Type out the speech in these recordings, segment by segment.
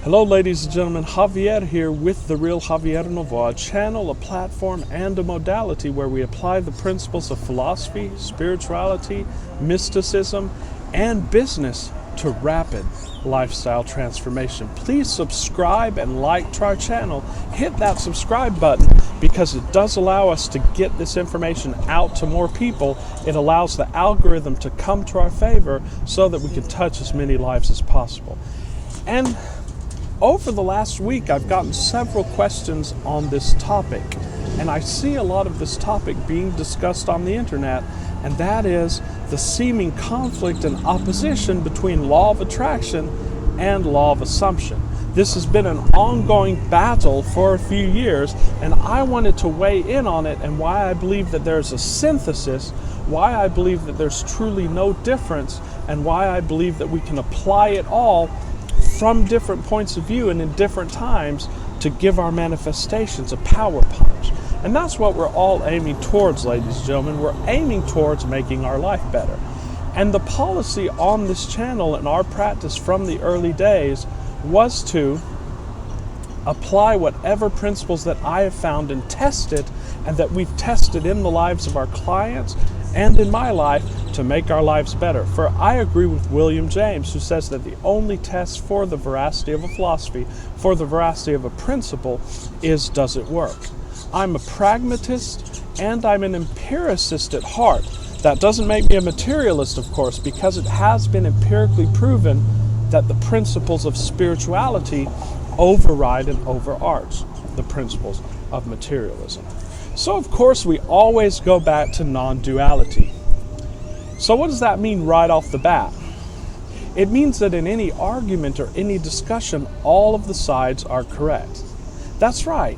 Hello ladies and gentlemen, Javier here with The Real Javier Novo, a channel, a platform, and a modality where we apply the principles of philosophy, spirituality, mysticism, and business to rapid lifestyle transformation. Please subscribe and like to our channel. Hit that subscribe button because it does allow us to get this information out to more people. It allows the algorithm to come to our favor so that we can touch as many lives as possible. And over the last week, I've gotten several questions on this topic, and I see a lot of this topic being discussed on the internet, and that is the seeming conflict and opposition between law of attraction and law of assumption. This has been an ongoing battle for a few years, and I wanted to weigh in on it and why I believe that there's a synthesis, why I believe that there's truly no difference, and why I believe that we can apply it all from different points of view and in different times to give our manifestations a power punch. And that's what we're all aiming towards, ladies and gentlemen. We're aiming towards making our life better. And the policy on this channel and our practice from the early days was to apply whatever principles that I have found and tested, and that we've tested in the lives of our clients and in my life to make our lives better. For I agree with William James, who says that the only test for the veracity of a philosophy, for the veracity of a principle, is does it work? I'm a pragmatist and I'm an empiricist at heart. That doesn't make me a materialist, of course, because it has been empirically proven that the principles of spirituality override and overarch the principles of materialism. So of course we always go back to non-duality. So what does that mean right off the bat? It means that in any argument or any discussion, all of the sides are correct. That's right,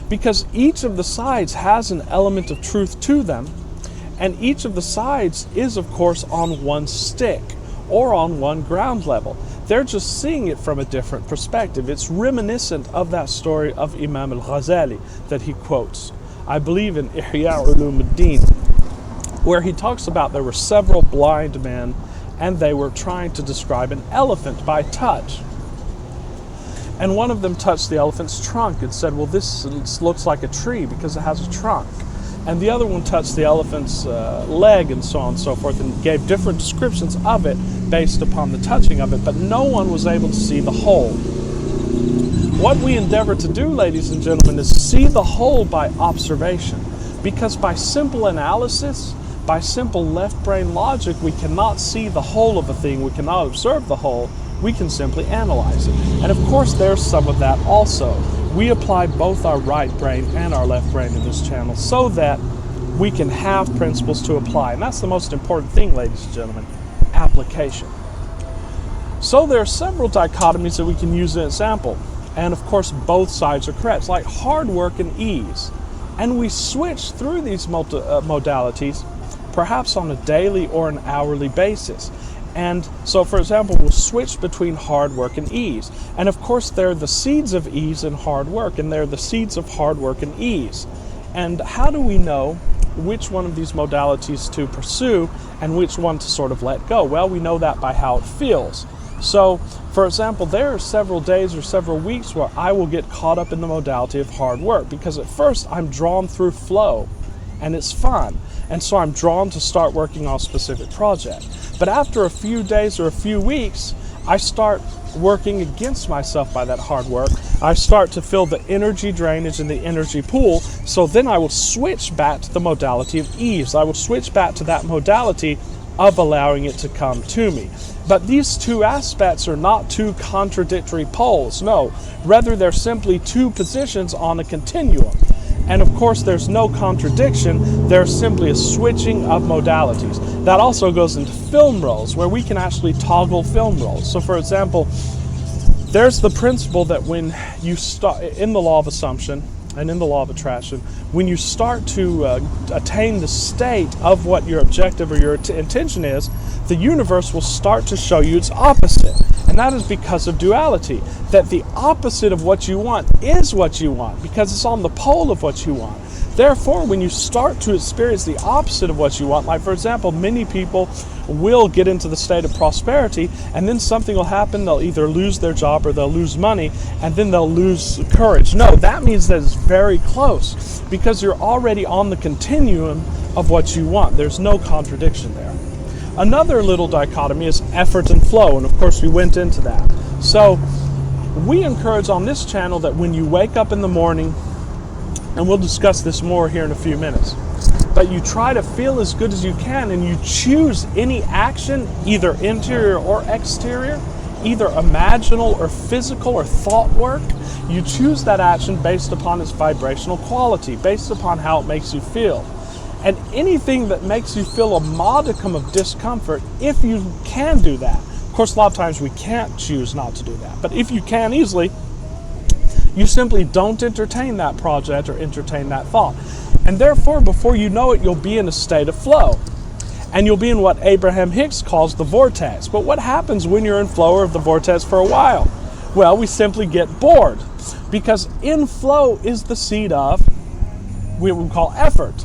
because each of the sides has an element of truth to them, and each of the sides is of course on one stick or on one ground level. They're just seeing it from a different perspective. It's reminiscent of that story of Imam al-Ghazali that he quotes, I believe in Ihya Ulumuddin, where he talks about there were several blind men and they were trying to describe an elephant by touch. And one of them touched the elephant's trunk and said, well, this looks like a tree because it has a trunk. And the other one touched the elephant's leg and so on and so forth, and gave different descriptions of it based upon the touching of it, but no one was able to see the whole. What we endeavor to do, ladies and gentlemen, is see the whole by observation, because by simple analysis, by simple left brain logic, we cannot see the whole of a thing, we cannot observe the whole, we can simply analyze it. And of course there's some of that also. We apply both our right brain and our left brain in this channel so that we can have principles to apply. And that's the most important thing, ladies and gentlemen, application. So there are several dichotomies that we can use as an example. And of course, both sides are correct. It's like hard work and ease. And we switch through these modalities, perhaps on a daily or an hourly basis. And so, for example, we'll switch between hard work and ease. And of course, there are the seeds of ease and hard work, and there are the seeds of hard work and ease. And how do we know which one of these modalities to pursue and which one to sort of let go? Well, we know that by how it feels. So, for example, there are several days or several weeks where I will get caught up in the modality of hard work because at first I'm drawn through flow and it's fun. And so I'm drawn to start working on a specific project. But after a few days or a few weeks, I start working against myself by that hard work. I start to feel the energy drainage and the energy pool. So then I will switch back to the modality of ease. I will switch back to that modality of allowing it to come to me. But these two aspects are not two contradictory poles. No, rather they're simply two positions on a continuum. And of course there's no contradiction, there's simply a switching of modalities. That also goes into film rolls, where we can actually toggle film rolls. So for example, there's the principle that when you start, in the law of assumption and in the law of attraction, when you start to attain the state of what your objective or your intention is, the universe will start to show you its opposite. And that is because of duality, that the opposite of what you want is what you want, because it's on the pole of what you want. Therefore, when you start to experience the opposite of what you want, like for example, many people will get into the state of prosperity, and then something will happen. They'll either lose their job or they'll lose money, and then they'll lose courage. No, that means that it's very close, because you're already on the continuum of what you want. There's no contradiction there. Another little dichotomy is effort and flow, and of course we went into that. So we encourage on this channel that when you wake up in the morning, and we'll discuss this more here in a few minutes, but you try to feel as good as you can, and you choose any action, either interior or exterior, either imaginal or physical or thought work. You choose that action based upon its vibrational quality, based upon how it makes you feel. And anything that makes you feel a modicum of discomfort, if you can do that, of course a lot of times we can't choose not to do that, but if you can easily, you simply don't entertain that project or entertain that thought. And therefore, before you know it, you'll be in a state of flow. And you'll be in what Abraham Hicks calls the vortex. But what happens when you're in flow or the vortex for a while? Well, we simply get bored. Because in flow is the seed of what we call effort.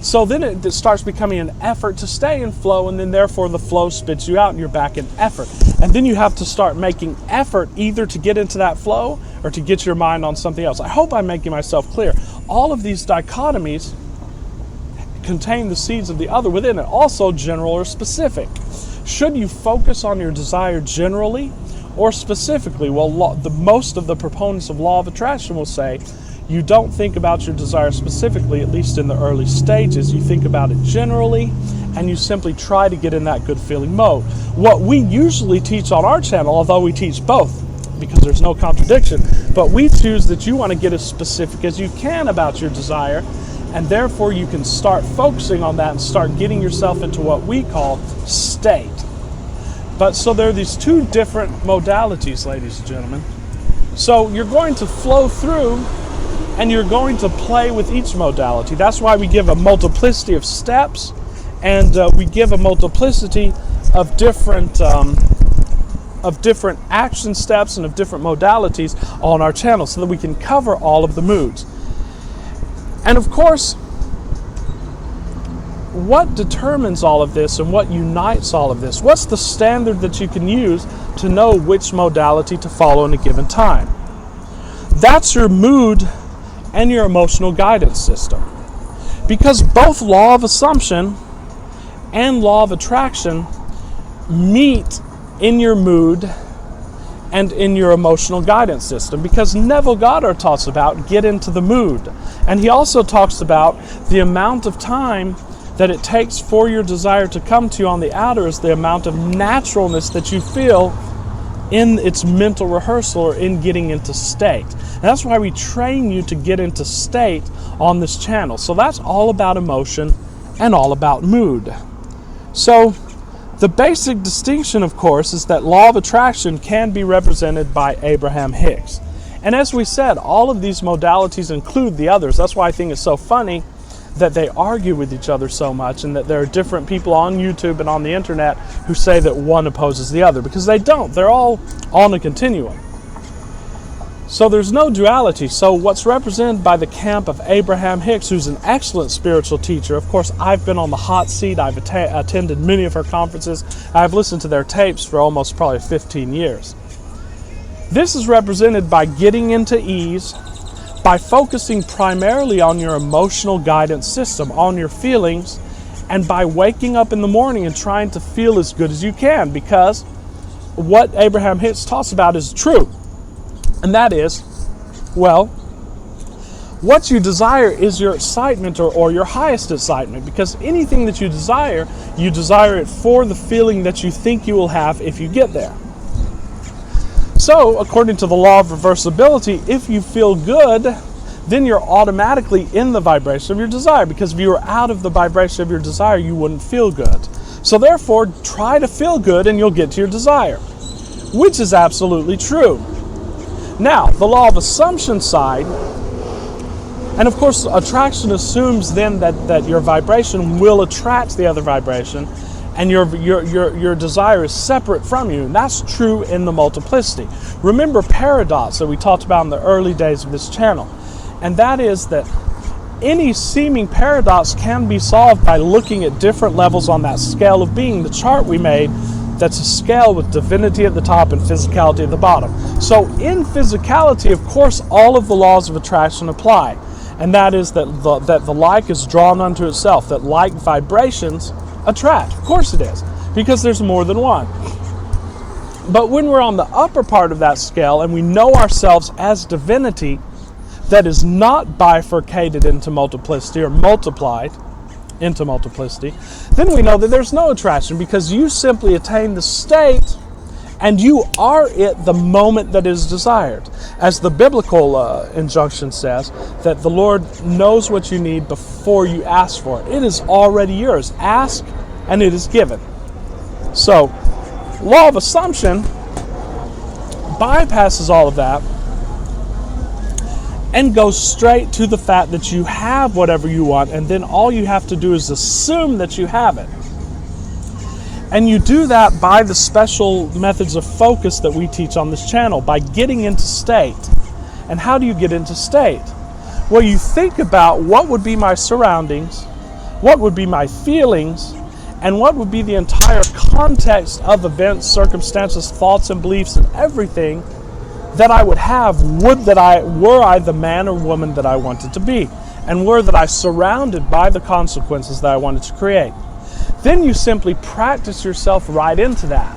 So then it starts becoming an effort to stay in flow, and then therefore the flow spits you out and you're back in effort. And then you have to start making effort either to get into that flow or to get your mind on something else. I hope I'm making myself clear. All of these dichotomies contain the seeds of the other within it, also general or specific. Should you focus on your desire generally or specifically? Well, most of the proponents of law of attraction will say, you don't think about your desire specifically, at least in the early stages. You think about it generally, and you simply try to get in that good feeling mode. What we usually teach on our channel, although we teach both, because there's no contradiction, but we choose that you want to get as specific as you can about your desire, and therefore you can start focusing on that and start getting yourself into what we call state. But so there are these two different modalities, ladies and gentlemen. So you're going to flow through, and you're going to play with each modality. That's why we give a multiplicity of steps, and we give a multiplicity of different action steps and of different modalities on our channel, so that we can cover all of the moods. And of course, what determines all of this and what unites all of this? What's the standard that you can use to know which modality to follow in a given time? That's your mood and your emotional guidance system. Because both law of assumption and law of attraction meet in your mood and in your emotional guidance system. Because Neville Goddard talks about get into the mood. And he also talks about the amount of time that it takes for your desire to come to you on the outer is the amount of naturalness that you feel in its mental rehearsal or in getting into state. And that's why we train you to get into state on this channel. So that's all about emotion and all about mood. So the basic distinction, of course, is that law of attraction can be represented by Abraham Hicks. And as we said, all of these modalities include the others. That's why I think it's so funny that they argue with each other so much, and that there are different people on YouTube and on the internet who say that one opposes the other, because they don't. They're all on a continuum. So there's no duality. So what's represented by the camp of Abraham Hicks, who's an excellent spiritual teacher. Of course, I've been on the hot seat. I've attended many of her conferences. I've listened to their tapes for almost probably 15 years. This is represented by getting into ease, by focusing primarily on your emotional guidance system, on your feelings, and by waking up in the morning and trying to feel as good as you can, because what Abraham Hicks talks about is true. And that is, well, what you desire is your excitement or your highest excitement, because anything that you desire it for the feeling that you think you will have if you get there. So, according to the law of reversibility, if you feel good, then you're automatically in the vibration of your desire, because if you were out of the vibration of your desire, you wouldn't feel good. So therefore, try to feel good and you'll get to your desire, which is absolutely true. Now, the law of assumption side, and of course, attraction assumes then that your vibration will attract the other vibration, and your desire is separate from you. And that's true in the multiplicity. Remember paradox that we talked about in the early days of this channel. And that is that any seeming paradox can be solved by looking at different levels on that scale of being. The chart we made, that's a scale with divinity at the top and physicality at the bottom. So in physicality, of course, all of the laws of attraction apply. And that is that the like is drawn unto itself, that like vibrations attract. Of course it is, because there's more than one. But when we're on the upper part of that scale and we know ourselves as divinity that is not bifurcated into multiplicity or multiplied into multiplicity, then we know that there's no attraction, because you simply attain the state and you are it the moment that is desired. As the biblical injunction says, that the Lord knows what you need before you ask for it. It is already yours. Ask and it is given. So, law of assumption bypasses all of that and goes straight to the fact that you have whatever you want, and then all you have to do is assume that you have it. And you do that by the special methods of focus that we teach on this channel, by getting into state. And how do you get into state? Well, you think about what would be my surroundings, what would be my feelings, and what would be the entire context of events, circumstances, thoughts, and beliefs, and everything that I would have were I the man or woman that I wanted to be, and were that I surrounded by the consequences that I wanted to create. Then you simply practice yourself right into that,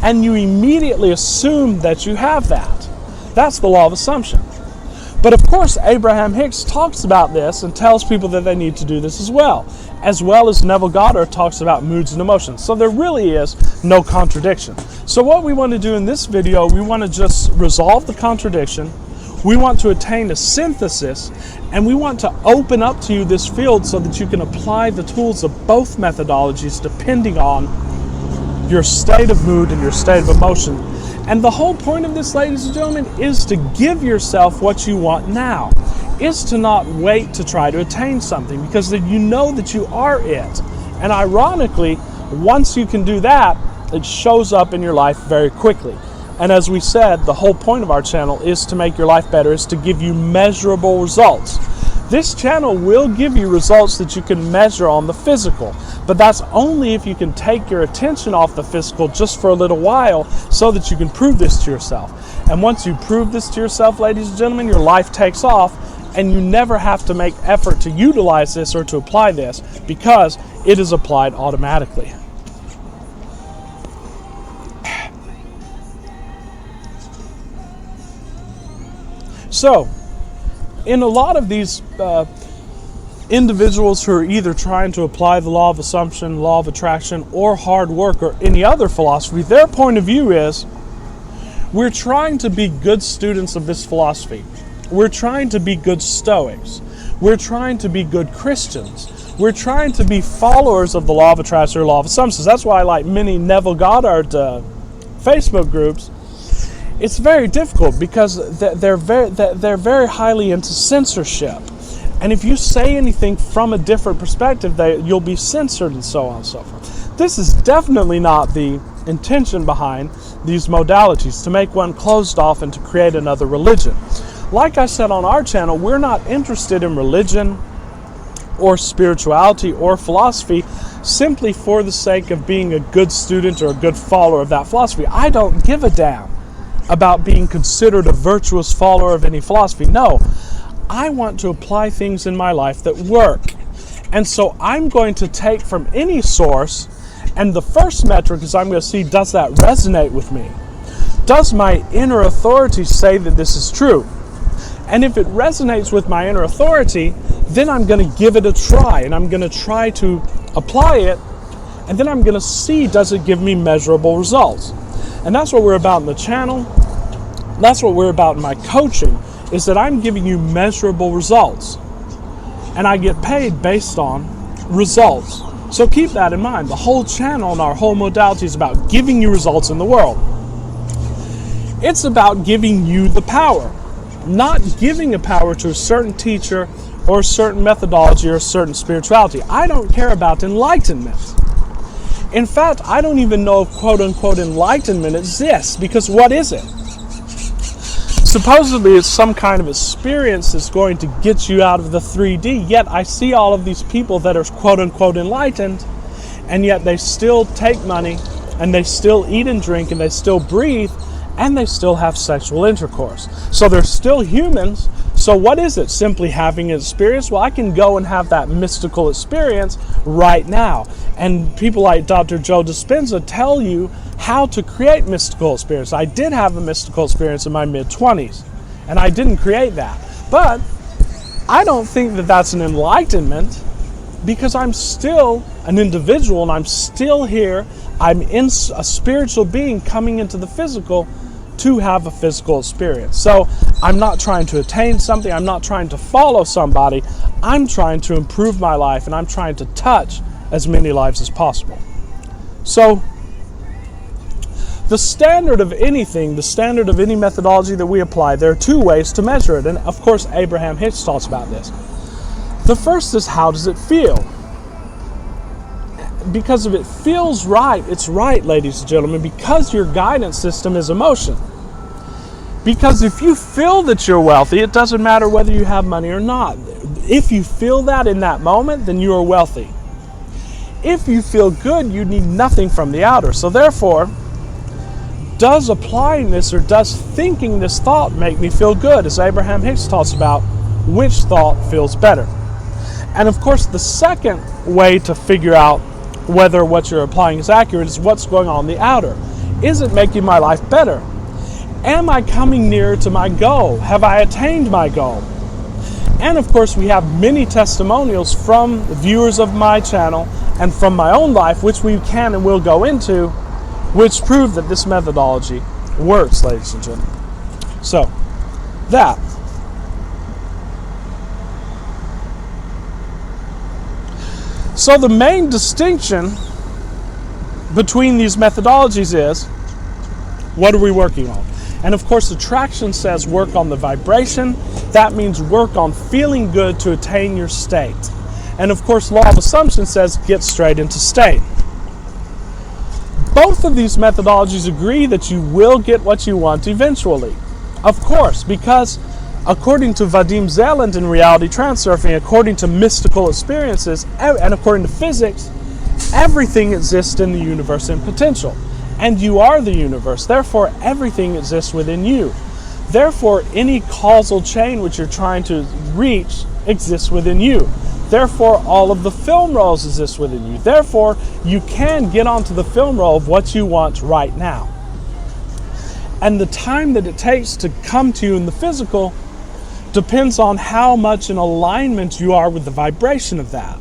and you immediately assume that you have that. That's the law of assumption. But of course, Abraham Hicks talks about this and tells people that they need to do this as well as Neville Goddard talks about moods and emotions. So there really is no contradiction. So what we want to do in this video, we want to just resolve the contradiction. We want to attain a synthesis, and we want to open up to you this field so that you can apply the tools of both methodologies depending on your state of mood and your state of emotion. And the whole point of this, ladies and gentlemen, is to give yourself what you want now. Is to not wait to try to attain something, because then you know that you are it. And ironically, once you can do that, it shows up in your life very quickly. And as we said, the whole point of our channel is to make your life better, is to give you measurable results. This channel will give you results that you can measure on the physical, but that's only if you can take your attention off the physical just for a little while so that you can prove this to yourself. And once you prove this to yourself, ladies and gentlemen, your life takes off, and you never have to make effort to utilize this or to apply this, because it is applied automatically. So, in a lot of these individuals who are either trying to apply the law of assumption, law of attraction, or hard work, or any other philosophy, their point of view is, we're trying to be good students of this philosophy. We're trying to be good Stoics. We're trying to be good Christians. We're trying to be followers of the law of attraction or law of assumptions. That's why I like many Neville Goddard Facebook groups. It's very difficult because they're very highly into censorship. And if you say anything from a different perspective, you'll be censored and so on and so forth. This is definitely not the intention behind these modalities, to make one closed off and to create another religion. Like I said on our channel, we're not interested in religion or spirituality or philosophy simply for the sake of being a good student or a good follower of that philosophy. I don't give a damn about being considered a virtuous follower of any philosophy. No, I want to apply things in my life that work. And so I'm going to take from any source, and the first metric is I'm going to see, does that resonate with me? Does my inner authority say that this is true? And if it resonates with my inner authority, then I'm going to give it a try, and I'm going to try to apply it, and then I'm going to see, does it give me measurable results? And that's what we're about in the channel. That's what we're about in my coaching, is that I'm giving you measurable results. And I get paid based on results. So keep that in mind. The whole channel and our whole modality is about giving you results in the world. It's about giving you the power. Not giving a power to a certain teacher or a certain methodology or a certain spirituality. I don't care about enlightenment. In fact, I don't even know if quote-unquote enlightenment exists, because what is it? Supposedly it's some kind of experience that's going to get you out of the 3D, yet I see all of these people that are quote unquote enlightened, and yet they still take money, and they still eat and drink, and they still breathe, and they still have sexual intercourse. So they're still humans. So what is it? Simply having an experience? Well, I can go and have that mystical experience right now. And people like Dr. Joe Dispenza tell you how to create mystical experience. I did have a mystical experience in my mid-20s, and I didn't create that. But I don't think that that's an enlightenment, because I'm still an individual and I'm still here. I'm in a spiritual being coming into the physical to have a physical experience. So I'm not trying to attain something. I'm not trying to follow somebody. I'm trying to improve my life, and I'm trying to touch as many lives as possible. So the standard of anything, the standard of any methodology that we apply, there are two ways to measure it. And of course, Abraham Hicks talks about this. The first is, how does it feel? Because if it feels right, it's right, ladies and gentlemen, because your guidance system is emotion. Because if you feel that you're wealthy, it doesn't matter whether you have money or not. If you feel that in that moment, then you are wealthy. If you feel good, you need nothing from the outer. So therefore, does applying this, or does thinking this thought make me feel good? As Abraham Hicks talks about, which thought feels better? And of course, the second way to figure out whether what you're applying is accurate is what's going on in the outer. Is it making my life better? Am I coming nearer to my goal? Have I attained my goal? And of course, we have many testimonials from viewers of my channel and from my own life, which we can and will go into, which prove that this methodology works, ladies and gentlemen. So, that. So the main distinction between these methodologies is, what are we working on? And of course, attraction says work on the vibration. That means work on feeling good to attain your state. And of course, law of assumption says get straight into state. Both of these methodologies agree that you will get what you want eventually. Of course, because according to Vadim Zeland in reality transurfing, according to mystical experiences, and according to physics, everything exists in the universe in potential. And you are the universe. Therefore, everything exists within you. Therefore, any causal chain which you're trying to reach exists within you. Therefore, all of the film rolls exist within you. Therefore, you can get onto the film roll of what you want right now. And the time that it takes to come to you in the physical depends on how much in alignment you are with the vibration of that.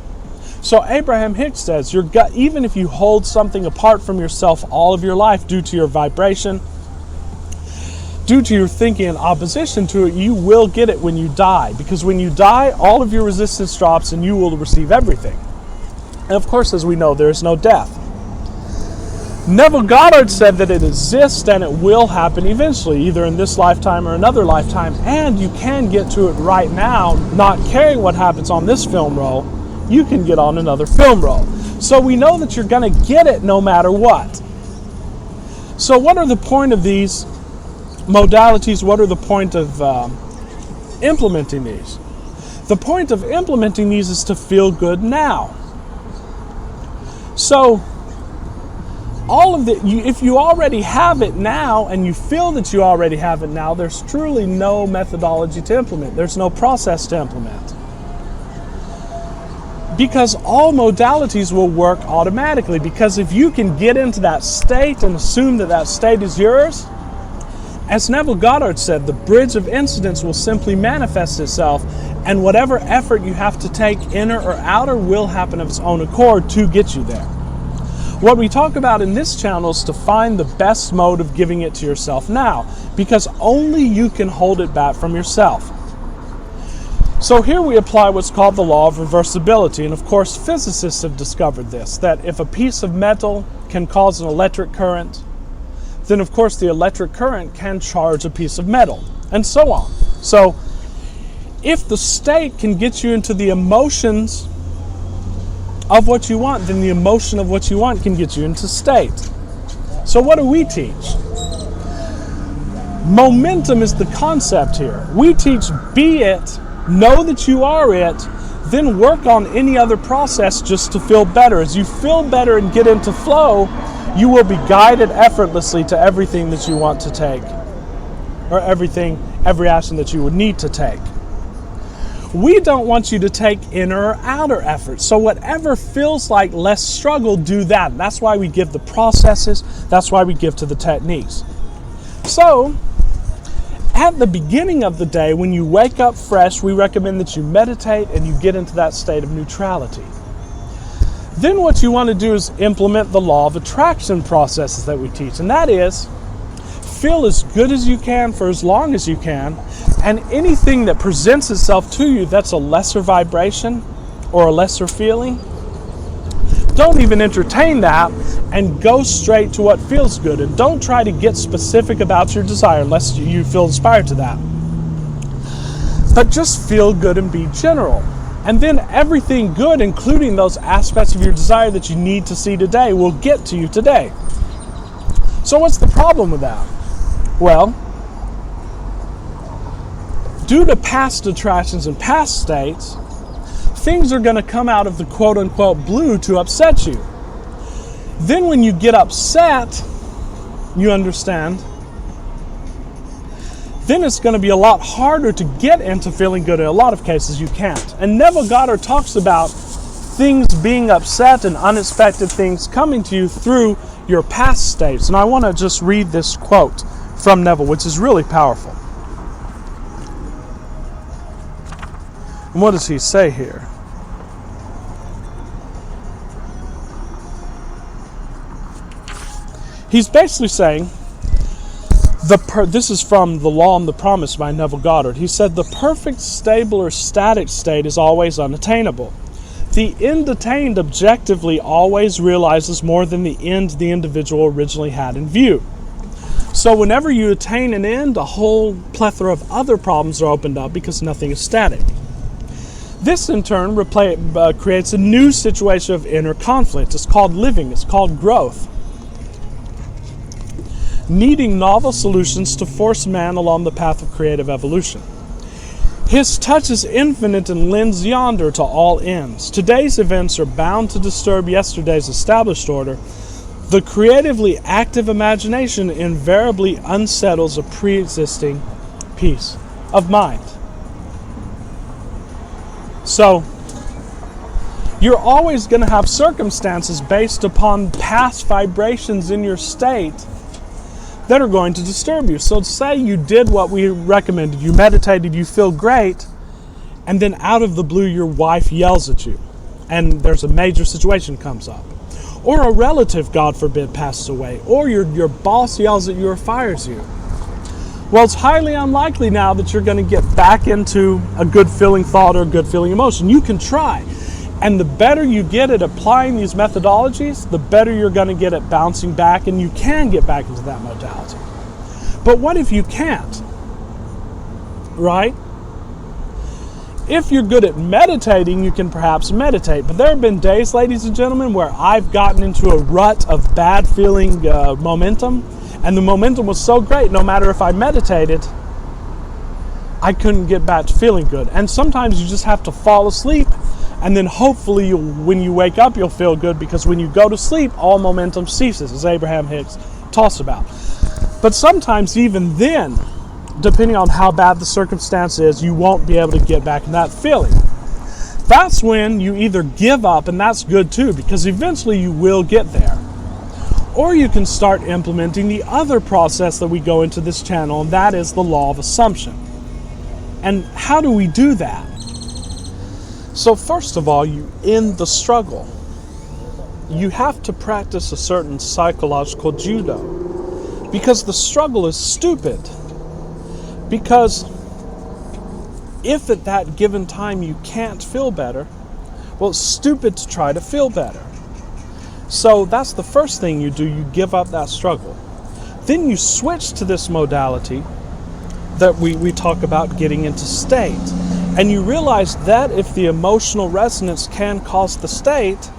So Abraham Hicks says, your gut, even if you hold something apart from yourself all of your life due to your vibration, due to your thinking in opposition to it, you will get it when you die. Because when you die, all of your resistance drops and you will receive everything. And of course, as we know, there is no death. Neville Goddard said that it exists and it will happen eventually, either in this lifetime or another lifetime, and you can get to it right now, not caring what happens on this film roll. You can get on another film roll. So we know that you're going to get it no matter what. So what are the point of these modalities? What are the point of implementing these? The point of implementing these is to feel good now. So all of if you already have it now and you feel that you already have it now, there's truly no methodology to implement. There's no process to implement. Because all modalities will work automatically. Because if you can get into that state and assume that that state is yours, as Neville Goddard said, the bridge of incidents will simply manifest itself, and whatever effort you have to take, inner or outer, will happen of its own accord to get you there. What we talk about in this channel is to find the best mode of giving it to yourself now, because only you can hold it back from yourself. So here we apply what's called the law of reversibility, and of course physicists have discovered this, that if a piece of metal can cause an electric current, then of course the electric current can charge a piece of metal, and so on. So if the state can get you into the emotions of what you want, then the emotion of what you want can get you into state. So what do we teach? Momentum is the concept here. We teach be it, know that you are it, then work on any other process just to feel better. As you feel better and get into flow, you will be guided effortlessly to everything that you want to take, or every action that you would need to take. We don't want you to take inner or outer effort. So whatever feels like less struggle, do that. That's why we give the processes. That's why we give to the techniques. So at the beginning of the day, when you wake up fresh, we recommend that you meditate and you get into that state of neutrality. Then what you want to do is implement the law of attraction processes that we teach. And that is, feel as good as you can for as long as you can, and anything that presents itself to you that's a lesser vibration or a lesser feeling, don't even entertain that and go straight to what feels good. And don't try to get specific about your desire unless you feel inspired to that. But just feel good and be general. And then everything good, including those aspects of your desire that you need to see today, will get to you today. So what's the problem with that? Well, due to past attractions and past states, things are going to come out of the quote-unquote blue to upset you. Then when you get upset, you understand, then it's going to be a lot harder to get into feeling good. In a lot of cases, you can't. And Neville Goddard talks about things being upset and unexpected things coming to you through your past states. And I want to just read this quote from Neville, which is really powerful. And what does he say here? He's basically saying, this is from The Law and the Promise by Neville Goddard. He said, the perfect stable or static state is always unattainable. The end attained objectively always realizes more than the end the individual originally had in view. So whenever you attain an end, a whole plethora of other problems are opened up because nothing is static. This in turn creates a new situation of inner conflict. It's called living, it's called growth. Needing novel solutions to force man along the path of creative evolution. His touch is infinite and lends yonder to all ends. Today's events are bound to disturb yesterday's established order. The creatively active imagination invariably unsettles a pre-existing peace of mind. So, you're always going to have circumstances based upon past vibrations in your state that are going to disturb you. So say you did what we recommended, you meditated, you feel great, and then out of the blue your wife yells at you and there's a major situation comes up. Or a relative, God forbid, passes away. Or your boss yells at you or fires you. Well, it's highly unlikely now that you're going to get back into a good feeling thought or a good feeling emotion. You can try. And the better you get at applying these methodologies, the better you're going to get at bouncing back, and you can get back into that modality. But what if you can't? Right? If you're good at meditating, you can perhaps meditate. But there have been days, ladies and gentlemen, where I've gotten into a rut of bad feeling momentum, and the momentum was so great, no matter if I meditated, I couldn't get back to feeling good. And sometimes you just have to fall asleep, and then hopefully when you wake up, you'll feel good, because when you go to sleep, all momentum ceases, as Abraham Hicks talks about. But sometimes even then, depending on how bad the circumstance is, you won't be able to get back in that feeling. That's when you either give up, and that's good too, because eventually you will get there. Or you can start implementing the other process that we go into this channel, and that is the law of assumption. And how do we do that? So first of all, you end the struggle. You have to practice a certain psychological judo, because the struggle is stupid. Because if at that given time you can't feel better, well, it's stupid to try to feel better. So that's the first thing you do. You give up that struggle. Then you switch to this modality that we talk about, getting into state. And you realize that if the emotional resonance can cause the state,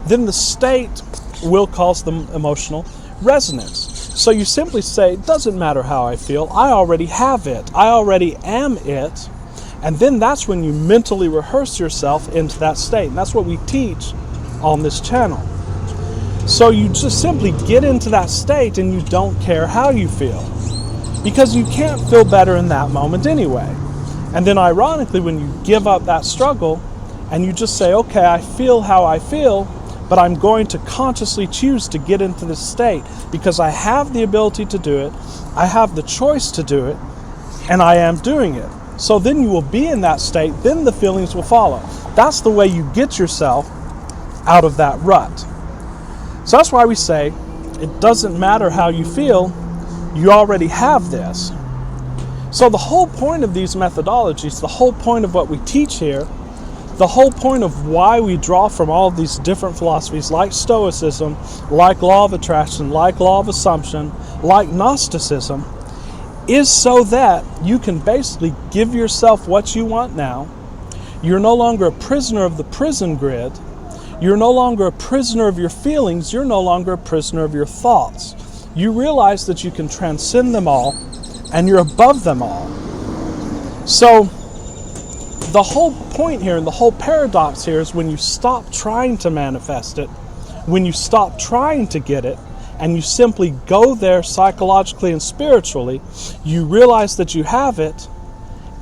then the state will cause the emotional resonance. So you simply say, it doesn't matter how I feel, I already have it, I already am it, and then that's when you mentally rehearse yourself into that state, and that's what we teach on this channel. So you just simply get into that state and you don't care how you feel, because you can't feel better in that moment anyway. And then ironically, when you give up that struggle and you just say, okay, I feel how I feel, but I'm going to consciously choose to get into this state because I have the ability to do it, I have the choice to do it, and I am doing it. So then you will be in that state, then the feelings will follow. That's the way you get yourself out of that rut. So that's why we say, it doesn't matter how you feel, you already have this. So the whole point of these methodologies, the whole point of what we teach here, the whole point of why we draw from all these different philosophies like Stoicism, like law of attraction, like law of assumption, like Gnosticism, is so that you can basically give yourself what you want now. You're no longer a prisoner of the prison grid. You're no longer a prisoner of your feelings. You're no longer a prisoner of your thoughts. You realize that you can transcend them all and you're above them all. So the whole point here and the whole paradox here is when you stop trying to manifest it, when you stop trying to get it, and you simply go there psychologically and spiritually, you realize that you have it,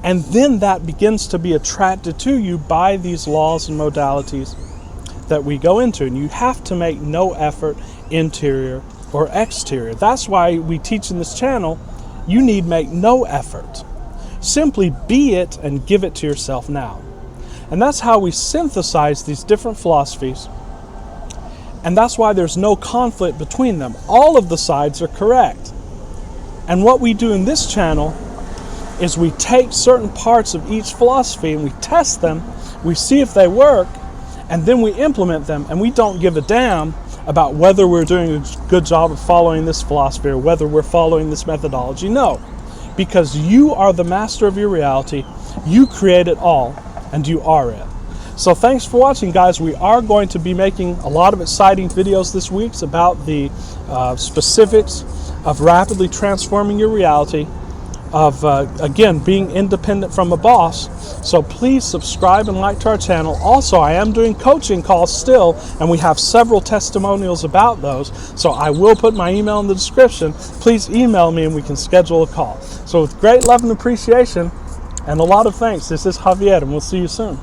and then that begins to be attracted to you by these laws and modalities that we go into. And you have to make no effort, interior or exterior. That's why we teach in this channel, you need make no effort. Simply be it and give it to yourself now. And that's how we synthesize these different philosophies. And that's why there's no conflict between them. All of the sides are correct. And what we do in this channel is we take certain parts of each philosophy and we test them, we see if they work, and then we implement them, and we don't give a damn about whether we're doing a good job of following this philosophy or whether we're following this methodology. No. Because you are the master of your reality, you create it all, and you are it. So thanks for watching, guys. We are going to be making a lot of exciting videos this week about the specifics of rapidly transforming your reality, of, again, being independent from a boss. So please subscribe and like to our channel. Also, I am doing coaching calls still, and we have several testimonials about those. So I will put my email in the description. Please email me and we can schedule a call. So with great love and appreciation and a lot of thanks, this is Javier, and we'll see you soon.